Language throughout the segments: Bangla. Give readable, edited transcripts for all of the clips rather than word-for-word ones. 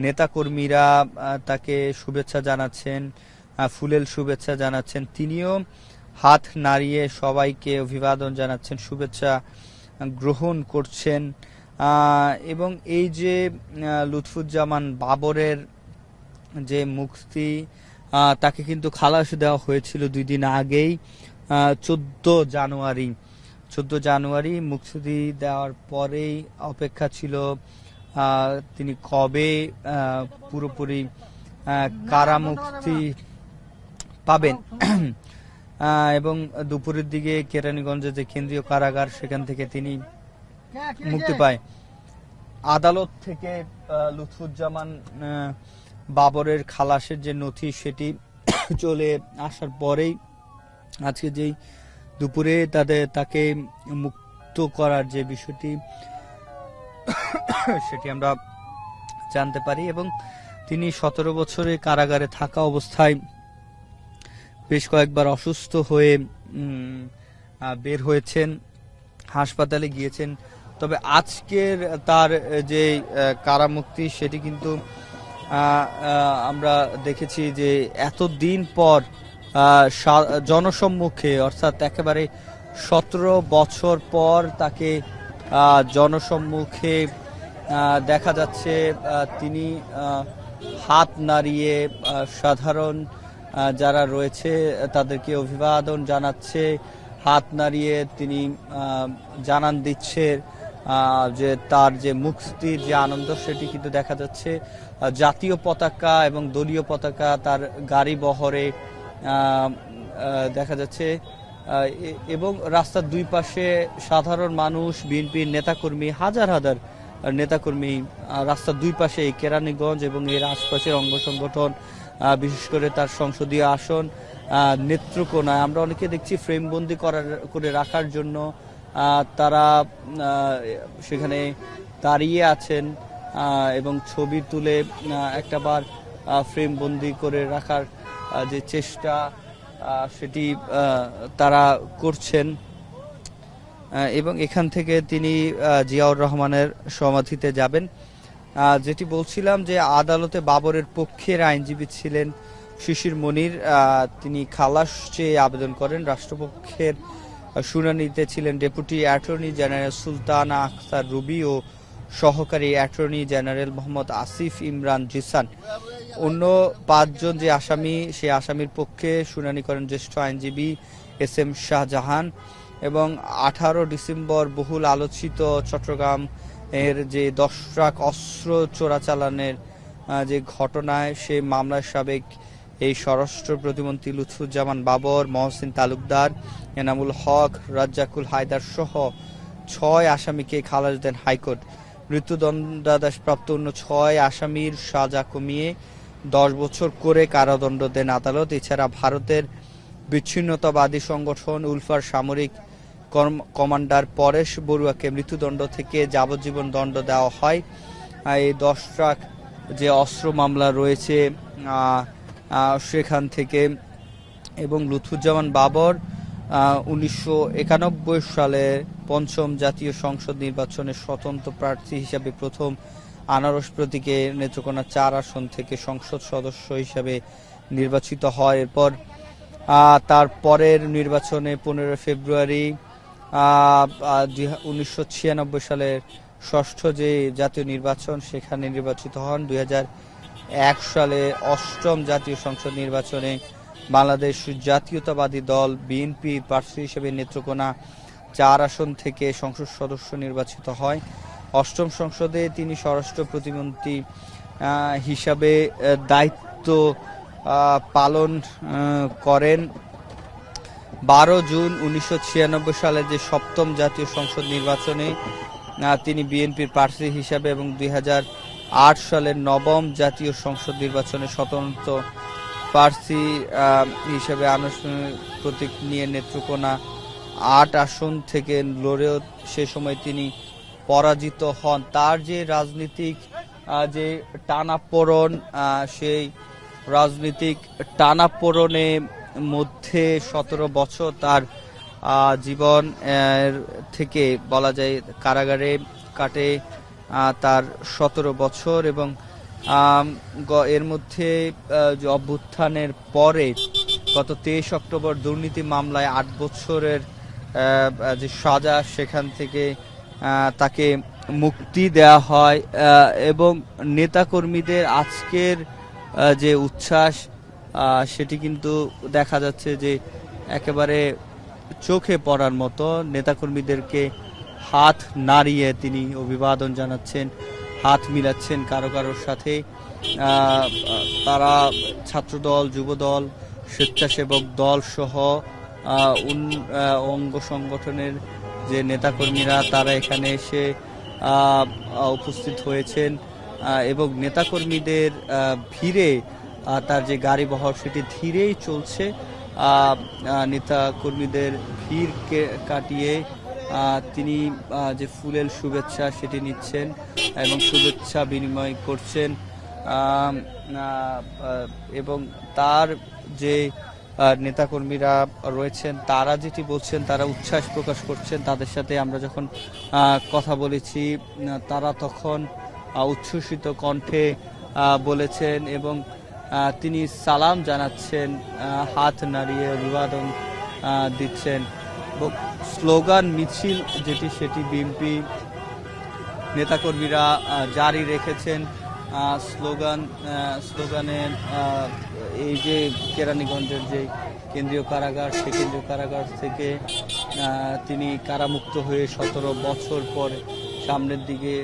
নেতাকর্মীরা তাকে শুভেচ্ছা জানাচ্ছেন, ফুলেল শুভেচ্ছা জানাচ্ছেন। তিনিও হাত নাড়িয়ে সবাইকে অভিবাদন জানাচ্ছেন, শুভেচ্ছা গ্রহণ করছেন। এবং এই যে লুৎফুজ্জামান বাবরের যে মুক্তি, তাকে কিন্তু খালাস দেওয়া হয়েছিল 2 দিন আগেই, 14 জানুয়ারি মুক্তি দেওয়ার পরেই অপেক্ষা ছিল তিনি কবে পুরোপুরি কারামুক্তি পাবেন। এবং দুপুরের দিকে কেরানীগঞ্জে যে কেন্দ্রীয় কারাগার, সেখান থেকে তিনি মুক্তি পায়। আদালত থেকে লুৎফুজ্জামান বাবরের খালাসের যে নথি, সেটি চলে আসার পরেই আজকে যেই দুপুরে তাকে মুক্ত করার যে বিষয়টি, সেটি আমরা জানতে পারি। এবং তিনি 17 বছরে কারাগারে থাকা অবস্থায় বেশ কয়েকবার অসুস্থ হয়ে বের হয়েছেন, হাসপাতালে গিয়েছেন। তবে আজকের তার যে কারামুক্তি, সেটি কিন্তু আমরা দেখেছি যে এতদিন পর জনসম্মুখে, অর্থাৎ একেবারে 17 বছর পর তাকে জনসম্মুখে দেখা যাচ্ছে। তিনি হাত নাড়িয়ে সাধারণ যারা রয়েছে তাদেরকে অভিবাদন জানাচ্ছে, হাত নাড়িয়ে তিনি জানান দিচ্ছে যে তার যে মুক্তির যে আনন্দ, সেটি কিন্তু দেখা যাচ্ছে। জাতীয় পতাকা এবং দলীয় পতাকা তার গাড়ি বহরে দেখা যাচ্ছে। এবং রাস্তার দুই পাশে সাধারণ মানুষ, বিএনপির নেতাকর্মী, হাজার হাজার নেতাকর্মী রাস্তার দুই পাশে কেরানীগঞ্জ এবং এর আশপাশের অঙ্গ সংগঠন, বিশেষ করে তার সংসদীয় আসন নেত্রকোনায় আমরা অনেকে দেখছি ফ্রেমবন্দি করে রাখার জন্য তারা সেখানে দাঁড়িয়ে আছেন এবং ছবি তুলে একটাবার ফ্রেমবন্দি করে রাখার যে চেষ্টা, সেটি তারা করছেন। এবং এখান থেকে তিনি জিয়াউর রহমানের সমাধিতে যাবেন। যেটি বলছিলাম যে আদালতে বাবরের পক্ষের আইনজীবী ছিলেন শিশির মনির, তিনি খালাস চেয়ে আবেদন করেন। রাষ্ট্রপক্ষের শুনানিতে ছিলেন deputy attorney general Sultana Akhtar Ruby ও সহকারী অ্যাটর্নি জেনারেল মোহাম্মদ আসিফ ইমরান জিসান। অন্য 5 জন যে আসামি, সেই আসামির পক্ষে শুনানি করেন জ্যেষ্ঠ আইনজীবী SM শাহজাহান। এবং 18 ডিসেম্বর বহুল আলোচিত চট্টগ্রাম এর যে 10 ট্রাক অস্ত্র চোরাচালানের যে ঘটনায়, সেই মামলার সাবেক এই স্বরাষ্ট্র প্রতিমন্ত্রী লুৎফুজ্জামান বাবর, মহসিন তালুকদার, এনামুল হক, রাজ্জাকুল হায়দার সহ 6 আসামিকে খালাস দেন হাইকোর্ট। মৃত্যুদণ্ডাদেশপ্রাপ্ত অন্য 6 আসামির সাজা কমিয়ে 10 বছর করে কারাদণ্ড দেন আদালত। এছাড়া ভারতের বিচ্ছিন্নতাবাদী সংগঠন উলফার সামরিক কমান্ডার পরেশ বড়ুয়াকে মৃত্যুদণ্ড থেকে যাবজ্জীবন দণ্ড দেওয়া হয়। এই 10 ট্রাক যে অস্ত্র মামলা রয়েছে সেখান থেকে। এবং লুৎফুজ্জামান বাবর 1991 সালে 5ম জাতীয় সংসদ নির্বাচনে স্বতন্ত্র প্রার্থী হিসাবে প্রথম আনারস প্রতীকে নেত্রকোনা 4 আসন থেকে সংসদ সদস্য হিসাবে নির্বাচিত হয়। এরপর তার পরের নির্বাচনে 15 ফেব্রুয়ারি 1996 সালের 6ষ্ঠ যে জাতীয় নির্বাচন, সেখানে নির্বাচিত হন। 2001 সালে 8ম জাতীয় সংসদ নির্বাচনে বাংলাদেশ জাতীয়তাবাদী দল বিএনপি প্রার্থী হিসেবে নেত্রকোনা 4 আসন থেকে সংসদ সদস্য নির্বাচিত হয়। 8ম সংসদে তিনি স্বরাষ্ট্র প্রতিমন্ত্রী হিসাবে দায়িত্ব পালন করেন। 12 জুন 1996 সালে যে 7ম জাতীয় সংসদ নির্বাচনে তিনি বিএনপির প্রার্থী হিসাবে এবং 2008 সালের 9ম জাতীয় সংসদ নির্বাচনে স্বতন্ত্র প্রার্থী হিসেবে আনুষ্ঠানিক প্রতীক নিয়ে নেত্রকোনা 8 আসন থেকে লড়েও সে সময় তিনি পরাজিত হন। তার যে রাজনীতিক যে টানাপোড়েন, সেই রাজনীতিক টানাপোড়েনে মধ্যে 17 বছর তার জীবন থেকে বলা যায় কারাগারে কাটে তার 17 বছর। এবং এর মধ্যে যে অভ্যুত্থানের পরে গত 23 অক্টোবর দুর্নীতি মামলায় 8 বছরের যে সাজা, সেখান থেকে তাকে মুক্তি দেয়া হয় এবং নেতাকর্মীদের আজকের যে উচ্ছ্বাস, সেটি কিন্তু দেখা যাচ্ছে যে একেবারে চোখে পড়ার মতো। নেতাকর্মীদেরকে হাত নাড়িয়ে তিনি অভিবাদন জানাচ্ছেন, হাত মিলাচ্ছেন কারো কারোর সাথে। তারা ছাত্রদল, যুবদল, স্বেচ্ছাসেবক দল সহ অঙ্গ সংগঠনের যে নেতাকর্মীরা তারা এখানে এসে উপস্থিত হয়েছেন এবং নেতাকর্মীদের ভিড়ে তার যে গাড়ি বহর সেটি ধীরেই চলছে। নেতাকর্মীদের ভিড় কাটিয়ে তিনি যে ফুলেল শুভেচ্ছা সেটি নিচ্ছেন এবং শুভেচ্ছা বিনিময় করছেন এবং তার যে নেতাকর্মীরা রয়েছেন তারা যেটি বলছেন, তারা উচ্ছ্বাস প্রকাশ করছেন। তাদের সাথে আমরা যখন কথা বলেছি তারা তখন উচ্ছ্বসিত কণ্ঠে বলেছেন এবং তিনি সালাম জানাচ্ছেন, হাত নাড়িয়ে অভিবাদন দিচ্ছেন। স্লোগান মিছিল যেটি সেটি বিএনপি নেতাকর্মীরা জারি রেখেছেন। স্লোগানের এই যে কেরানীগঞ্জের যে কেন্দ্রীয় কারাগার, সেই কেন্দ্রীয় কারাগার থেকে তিনি কারামুক্ত হয়ে 17 বছর পর সামনের দিকে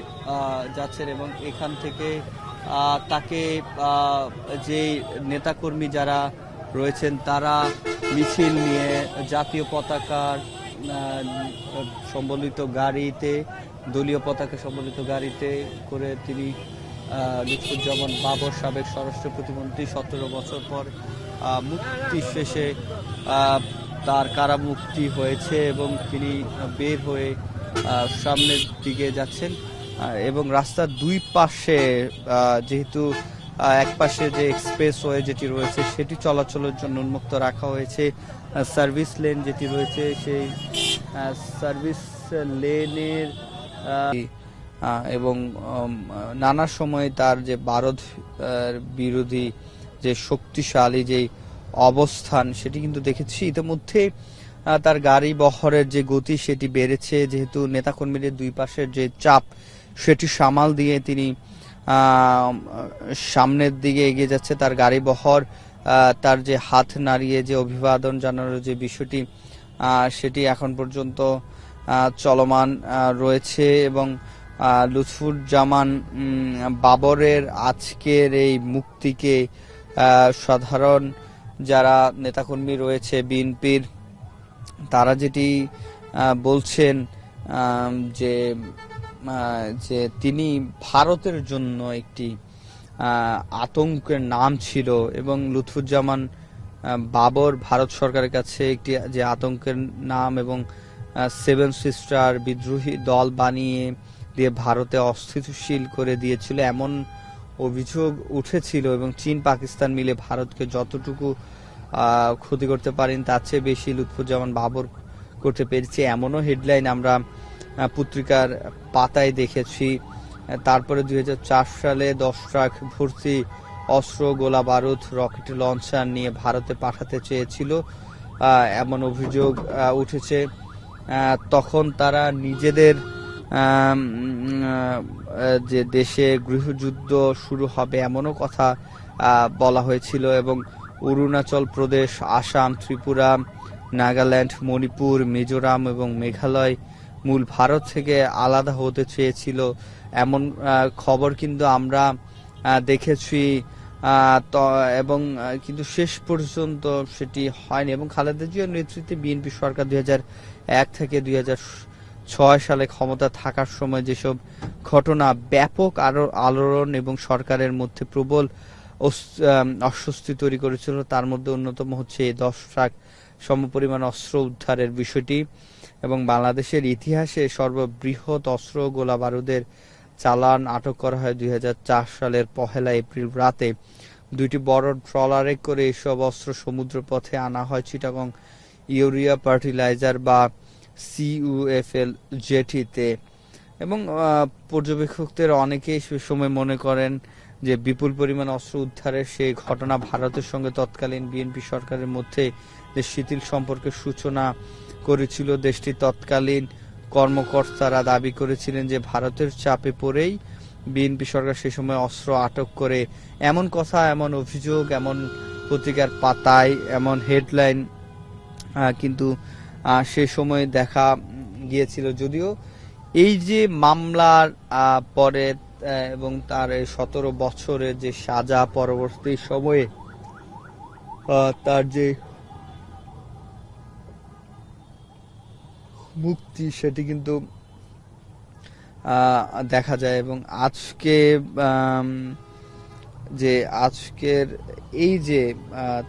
যাচ্ছেন এবং এখান থেকে তাকে যে নেতাকর্মী যারা রয়েছেন তারা মিছিল নিয়ে জাতীয় পতাকার সম্বলিত গাড়িতে, দলীয় পতাকা সম্বলিত গাড়িতে করে তিনি লুৎফুজ্জামান বাবর, সাবেক স্বরাষ্ট্র প্রতিমন্ত্রী, 17 বছর পর মুক্তি শেষে তার কারামুক্তি হয়েছে এবং তিনি বের হয়ে সামনের দিকে যাচ্ছেন এবং রাস্তার দুই পাশে যেহেতু এক পাশে যে এক্সপ্রেসওয়ে যেটি রয়েছে সেটি চলাচলের জন্য উন্মুক্ত রাখা হয়েছে। সার্ভিস লেন যেটি রয়েছে সেই সার্ভিস লেনের এবং নানা সময় তার যে ভারত বিরোধী যে শক্তিশালী যে অবস্থান সেটি কিন্তু দেখেছি। ইতিমধ্যে তার গাড়ি বহরের যে গতি সেটি বেড়েছে, যেহেতু নেতাকর্মীদের দুই পাশের যে চাপ সেটি সামাল দিয়ে তিনি সামনের দিকে এগিয়ে যাচ্ছে। তার গাড়ি বহর তার যে হাত নাড়িয়ে যে অভিবাদন জানানোর যে বিষয়টি সেটি এখন পর্যন্ত চলমান রয়েছে এবং লুৎফুজ্জামান বাবরের আজকের এই মুক্তিকে সাধারণ যারা নেতাকর্মী রয়েছে বিএনপির তারা যেটি বলছেন যে যে তিনি ভারতের জন্য একটি আতঙ্কের নাম ছিল এবং লুৎফুজ্জামান বাবর ভারত সরকারের কাছে একটি যে আতঙ্কের নাম এবং 7 সিস্টার বিদ্রোহী দল বানিয়ে দিয়ে ভারতে অস্থিতিশীল করে দিয়েছিল এমন অভিযোগ উঠেছিল এবং চীন পাকিস্তান মিলে ভারতকে যতটুকু ক্ষতি করতে পারেন তার চেয়ে বেশি লুৎফুজ্জামান বাবর করতে পেরেছে, এমনও হেডলাইন আমরা পত্রিকার পাতায় দেখেছি। তারপরে 2004 সালে 10 ট্রাক ভর্তি অস্ত্র, গোলা বারুদ, রকেট লঞ্চার নিয়ে ভারতে পাঠাতে চেয়েছিল এমন অভিযোগ উঠেছে। তখন তারা নিজেদের যে দেশে গৃহযুদ্ধ শুরু হবে এমনও কথা বলা হয়েছিল এবং অরুণাচল প্রদেশ, আসাম, ত্রিপুরা, নাগাল্যান্ড, মণিপুর, মিজোরাম এবং মেঘালয় মূল ভারত থেকে আলাদা হতে চেয়েছিল এমন খবর কিন্তু আমরা দেখেছি এবং কিন্তু শেষ পর্যন্ত সেটি হয়নি এবং খালেদা জিয়ার নেতৃত্বে বিএনপি সরকার 2001 থেকে 2006 সালে ক্ষমতা থাকার সময় যেসব ঘটনা ব্যাপক আলোড়ন এবং সরকারের মধ্যে প্রবল অস্বস্তি তৈরি করেছিল তার মধ্যে অন্যতম হচ্ছে 10 ট্রাক সমপরিমাণ অস্ত্র উদ্ধারের বিষয়টি এবং বাংলাদেশের ইতিহাসে সর্ববৃহৎ অস্ত্র গোলা বারুদের চালান আটক করা হয় 2004 সালের 1 এপ্রিল রাতে। দুইটি বড় ট্রলারে করে এসব অস্ত্র সমুদ্র পথে আনা হয় চিটাগং ইউরিয়া ফার্টিলাইজার বা CUFL জেটিতে এবং পর্যবেক্ষকদের অনেকেই সে সময় মনে করেন যে বিপুল পরিমাণ অস্ত্র উদ্ধারের সেই ঘটনা ভারতের সঙ্গে তৎকালীন বিএনপি সরকারের মধ্যে যে শিথিল সম্পর্কের সূচনা করেছিল। দেশটির তৎকালীন কর্মকর্তারা দাবি করেছিলেন যে ভারতের চাপে পড়েই বিএনপি সরকার সে সময় অস্ত্র আটক করে, এমন কথা, এমন অভিযোগ, এমন পত্রিকার পাতায় এমন হেডলাইন কিন্তু সে সময় দেখা গিয়েছিল। যদিও এই যে মামলার পরে এবং তার 17 বছরের যে সাজা পরবর্তী সময়ে তার যে মুক্তি সেটি কিন্তু দেখা যায়। এবং আজকে যে আজকের এই যে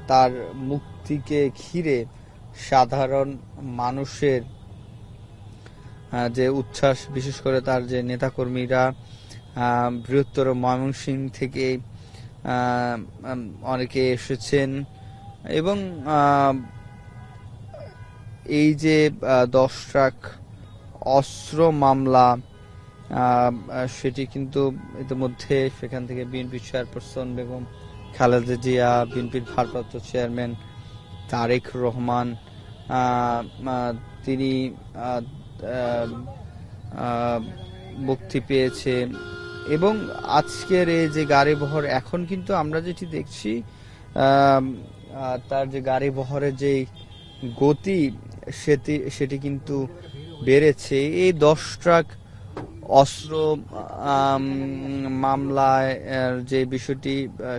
তার মুক্তিকে ঘিরে সাধারণ মানুষের যে উচ্ছ্বাস, বিশেষ করে তার যে নেতাকর্মীরা বৃহত্তর ময়মনসিংহ থেকে অনেকে এসেছেন এবং এই যে 10 ট্রাক অস্ত্র মামলা সেটি কিন্তু ইতিমধ্যে সেখান থেকে বিএনপি চেয়ারপারসন বেগম খালেদা জিয়া, বিএনপির ভারপ্রাপ্ত চেয়ারম্যান তারেক রহমান তিনি মুক্তি পেয়েছে। এবং আজকের এই যে গাড়ি বহর, এখন কিন্তু আমরা যেটি দেখছি তার যে গাড়ি বহরের যে গতি সেটি কিন্তু বেড়েছে। এই 10 ট্রাক অস্ত্র মামলায় যে বিষয়টি,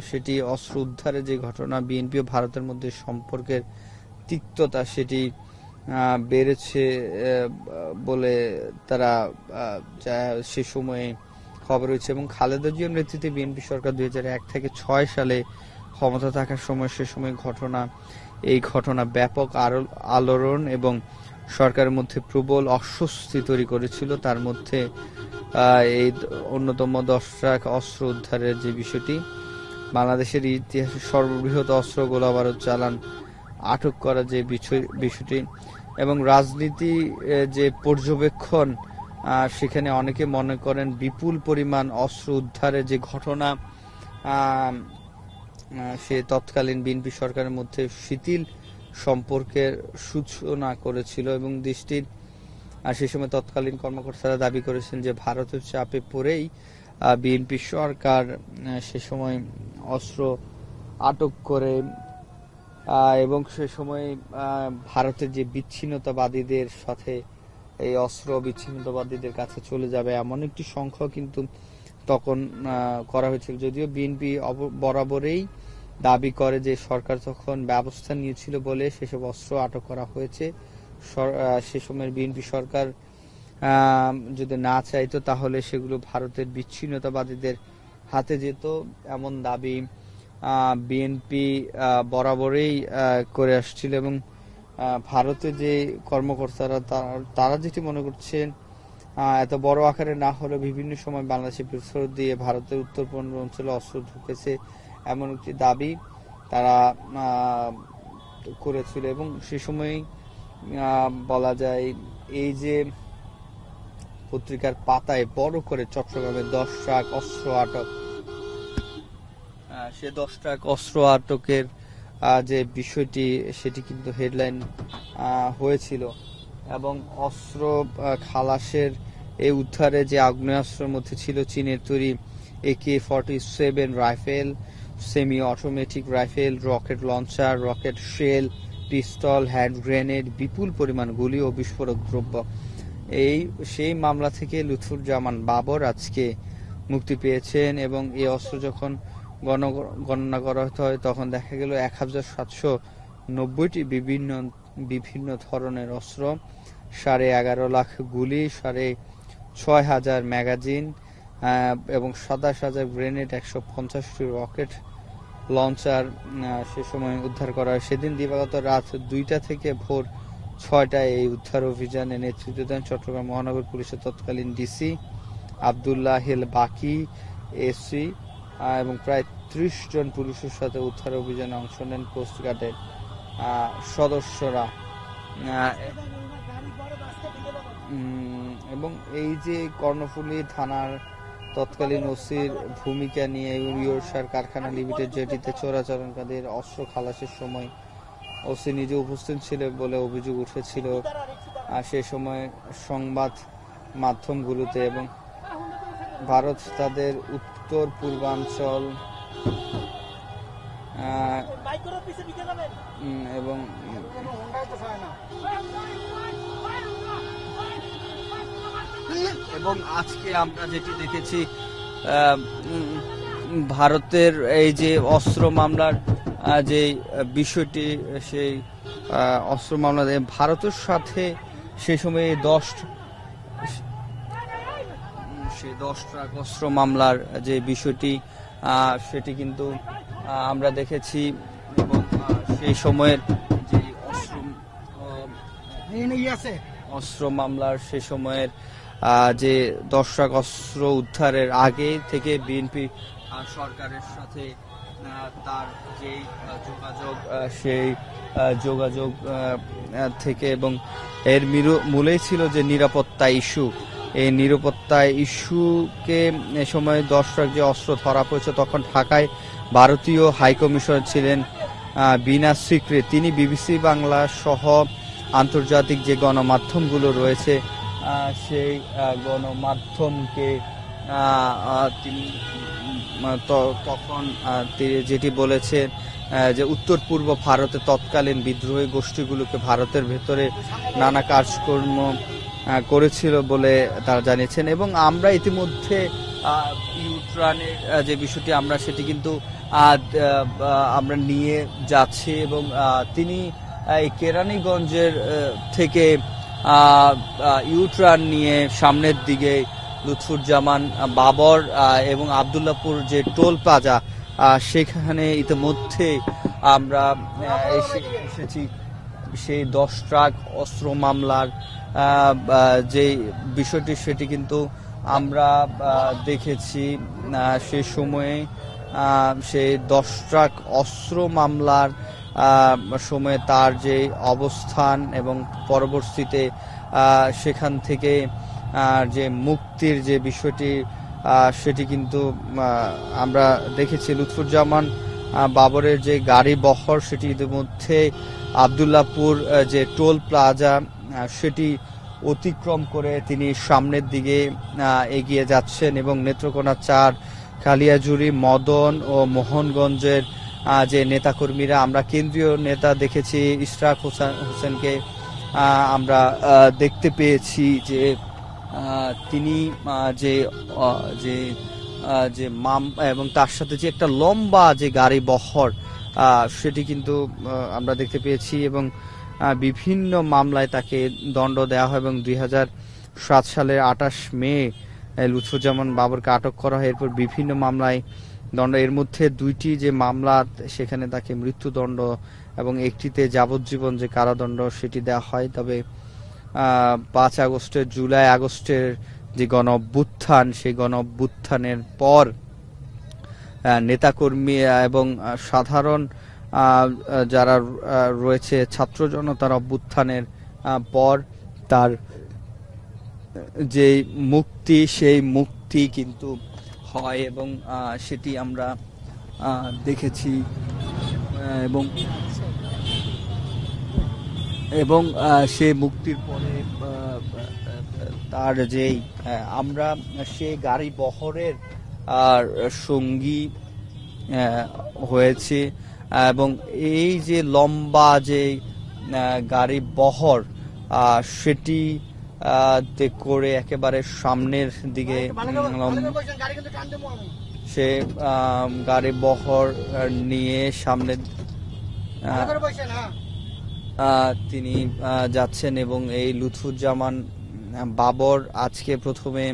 সেটি অস্ত্র উদ্ধারের যে ঘটনা, বিএনপি ও ভারতের মধ্যে সম্পর্কের তিক্ততা সেটি বেড়েছে বলে তারা সে সময়ে খবর হয়েছে। এবং খালেদা জিয়ার নেতৃত্বে বিএনপি সরকার 2001 থেকে 6 সালে ক্ষমতা থাকার সময় সে সময় এই ঘটনা ব্যাপক আলোড়ন এবং সরকারের মধ্যে প্রবল অস্বস্তি তৈরি করেছিল। তার মধ্যে এই অন্যতম 10 ট্রাক অস্ত্র উদ্ধারের যে বিষয়টি, বাংলাদেশের ইতিহাসে সর্ববৃহৎ অস্ত্র গোলাবারুদ চালান আটক করা যে বিষয়টি, এবং রাজনীতি যে পর্যবেক্ষণ, সেখানে অনেকে মনে করেন বিপুল পরিমাণ অস্ত্র উদ্ধারের যে ঘটনা সে তৎকালীন বিএনপি সরকারের মধ্যে শিথিল সম্পর্কের সূচনা করেছিল। এবং দেশটির সে সময় তৎকালীন কর্মকর্তারা দাবি করেছেন যে ভারতের চাপে পড়েই বিএনপি সরকার সে সময় অস্ত্র আটক করে এবং সে সময় ভারতের যে বিচ্ছিন্নতাবাদীদের সাথে এই অস্ত্র বিচ্ছিন্নতাবাদীদের কাছে চলে যাবে এমন একটি সংখ্যা কিন্তু তখন করা হয়েছিল। যদিও বিএনপি বরাবরই দাবি করে যে সরকার তখন ব্যবস্থা নিয়েছিল বলে সেসব অস্ত্র আটক করা হয়েছে। সে সময়ের বিএনপি সরকার যদি না চাইতো তাহলে সেগুলো ভারতের বিচ্ছিন্নতাবাদীদের হাতে যেত, এমন দাবি বিএনপি বরাবরই করে আসছিল। এবং ভারতের যে কর্মকর্তারা তারা যেটি মনে করছেন, এত বড় আকারে না হলেও বিভিন্ন সময় বাংলাদেশের পেছর দিয়ে ভারতের উত্তর পূর্ব অঞ্চলে অস্ত্র ঢুকেছে এমন একটি দাবি তারা করেছিল। এবং সে সময় বলা যায় এই যে পত্রিকার পাতায় বড় করে চট্টগ্রামে 10 ট্রাক অস্ত্র আটক, সে 10 ট্রাক অস্ত্র আটকের যে বিষয়টি সেটি কিন্তু হেডলাইন হয়েছিল। এবং অস্ত্র খালাসের এই উদ্ধারে যে আগ্নেয়াস্ত্রের মধ্যে ছিল চীনের তৈরি AK-47 rifle, semi automatic rifle, rocket launcher, rocket shell, pistol, hand grenade, বিপুল পরিমাণ গুলি ও বিস্ফোরক দ্রব্য। সেই মামলা থেকে লুৎফুজ্জামান বাবর আজকে মুক্তি পেয়েছেন। এবং এই অস্ত্র যখন গণনা করা হয় তখন দেখা গেল 1790টি বিভিন্ন ধরনের অস্ত্র, 11.5 লাখ গুলি, 6,500 ম্যাগাজিন এবং 27,000 গ্রেনেড, 150টি রকেট লঞ্চার সে সময় উদ্ধার করা হয়। সেদিন দিবাগত রাত 2টা থেকে ভোর 6টায় এই উদ্ধার অভিযানে নেতৃত্ব দেন চট্টগ্রাম মহানগর পুলিশের তৎকালীন ডিসি আব্দুল্লাহিল বাকি এসি এবং প্রায় 30 জন পুলিশের সাথে উদ্ধার অভিযানে অংশ নেন কোস্টগার্ডের সদস্যরা। এবং এই যে কর্ণফুলী থানার তৎকালীন ওসির ভূমিকা নিয়ে ইউরসার কারখানা লিমিটেড জেটিতে চোরাচালানকারীদের অস্ত্র খালাসের সময় ওসি নিজে উপস্থিত ছিলেন বলে অভিযোগ উঠেছিল সে সময় সংবাদ মাধ্যমগুলোতে। এবং ভারত তাদের উত্তর পূর্বাঞ্চল এবং এবং আজকে আমরা যেটি দেখেছি ভারতের এই যে অস্ত্র মামলার যে বিষয়টি, সেই অস্ত্র মামলা ভারতের সাথে সে সময় 10 ট্রাক অস্ত্র মামলার যে বিষয়টি সেটি কিন্তু আমরা দেখেছি। এবং সেই সময়ের যে অস্ত্র মামলার সে সময়ের যে 10 ট্রাক অস্ত্র উদ্ধারের আগে থেকে বিএনপি সরকারের সাথে তার যে যোগাযোগ, সেই যোগাযোগ থেকে, এবং এর মূলেই ছিল যে নিরাপত্তা ইস্যু। এই নিরাপত্তা ইস্যুকে এ সময় 10 ট্রাক যে অস্ত্র ধরা পড়েছে, তখন ঢাকায় ভারতীয় হাইকমিশনার ছিলেন বিনা স্বীকৃত। তিনি বিবিসি বাংলা সহ আন্তর্জাতিক যে গণমাধ্যমগুলো রয়েছে সেই গণমাধ্যমকে তিনি তখন যেটি বলেছেন যে উত্তর পূর্ব ভারতে তৎকালীন বিদ্রোহী গোষ্ঠীগুলোকে ভারতের ভেতরে নানা কাজকর্ম করেছিল বলে তারা জানিয়েছেন। এবং আমরা ইতিমধ্যে ইউক্রেনের যে বিষয়টি আমরা সেটি কিন্তু আমরা নিয়ে যাচ্ছি। এবং তিনি এই কেরানীগঞ্জের থেকে ইউট্রান নিয়ে সামনের দিকে লুৎফুজ্জামান বাবর এবং আবদুল্লাপুর যে টোল প্লাজা, সেখানে ইতিমধ্যে আমরা এসেছি। সেই 10 ট্রাক অস্ত্র মামলার যে বিষয়টি সেটি কিন্তু আমরা দেখেছি। সে সময়ে সেই 10 ট্রাক অস্ত্র মামলার সময়ে তার যে অবস্থান এবং পরবর্তীতে সেখান থেকে যে মুক্তির যে বিষয়টি সেটি কিন্তু আমরা দেখেছি। লুৎফুজ্জামান বাবরের যে গাড়ি বহর সেটি ইতিমধ্যে আবদুল্লাপুর যে টোল প্লাজা সেটি অতিক্রম করে তিনি সামনের দিকে এগিয়ে যাচ্ছেন। এবং নেত্রকোনা 4, কালিয়াজুড়ি, মদন ও মোহনগঞ্জের যে নেতাকর্মীরা, আমরা কেন্দ্রীয় নেতা দেখেছি ইশরাক হোসেনকে আমরা দেখতে পেয়েছি যে তিনি যে যে এবং তার সাথে যে একটা লম্বা যে গাড়ি বহর সেটি কিন্তু আমরা দেখতে পেয়েছি। এবং বিভিন্ন মামলায় তাকে দণ্ড দেওয়া হয় এবং 2007 সালের 28 মে লুৎফুজ্জামান বাবরকে আটক করা হয়। এরপর বিভিন্ন মামলায় দণ্ড, এর মধ্যে 2টি যে মামলা সেখানে তাকে মৃত্যুদণ্ড এবং একটিতে যাবজ্জীবন যে কারাদণ্ড সেটি দেওয়া হয়। তবে 5 আগস্টের, জুলাই আগস্টের যে গণ অভ্যুত্থান, সেই গণ অভ্যুত্থানের পর নেতাকর্মী এবং সাধারণ যারা রয়েছে ছাত্র জনতার অভ্যুত্থানের পর তার যে মুক্তি, সেই মুক্তি কিন্তু হয় এবং সেটি আমরা দেখেছি। এবং সে মুক্তির পরে তার যেই আমরা সে গাড়ি বহরের সঙ্গী হয়েছে। এবং এই যে লম্বা যে গাড়ি বহর সেটি করে একেবারে সামনের দিকে সে গাড়ি বহর নিয়ে সামনে তিনি যাচ্ছেন। এবং এই লুৎফুজ্জামান বাবর আজকে প্রথমে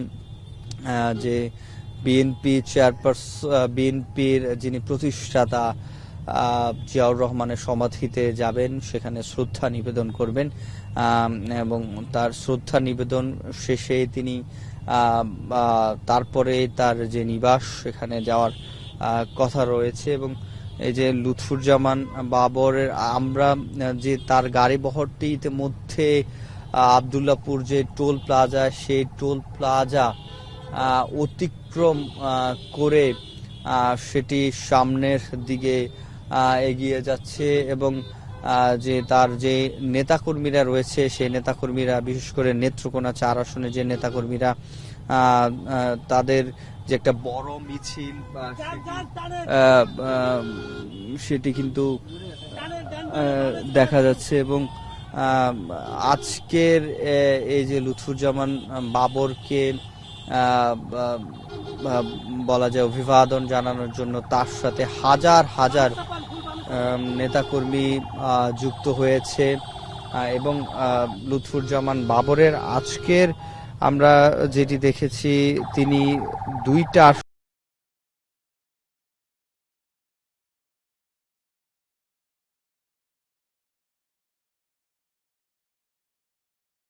যে বিএনপি চেয়ারপারসন, বিএনপির যিনি প্রতিষ্ঠাতা জিয়াউর রহমানের সমাধিতে যাবেন, সেখানে শ্রদ্ধা নিবেদন করবেন এবং তার শ্রদ্ধা নিবেদন শেষে তিনি তারপরে তার যে নিবাস সেখানে যাওয়ার কথা রয়েছে। এবং এই যে লুৎফুজ্জামান বাবরের আমরা যে তার গাড়ি বহরটি ইতিমধ্যে আবদুল্লাপুর যে টোল প্লাজা, সেই টোল প্লাজা অতিক্রম করে সেটি সামনের দিকে এগিয়ে যাচ্ছে এবং যে তার যে নেতাকর্মীরা রয়েছে সেই নেতাকর্মীরা বিশেষ করে নেত্রকোনা ৪ আসনে যে নেতাকর্মীরা তাদের যে একটা বড় মিছিল সেটি কিন্তু দেখা যাচ্ছে এবং আজকের এই যে লুৎফুজ্জামান বাবরকে বলা যায় অভিবাদন জানানোর জন্য তার সাথে হাজার হাজার নেতাকর্মী যুক্ত হয়েছে এবং লুৎফুজ্জামান বাবরের আজকের আমরা যেটি দেখেছি তিনি 2টা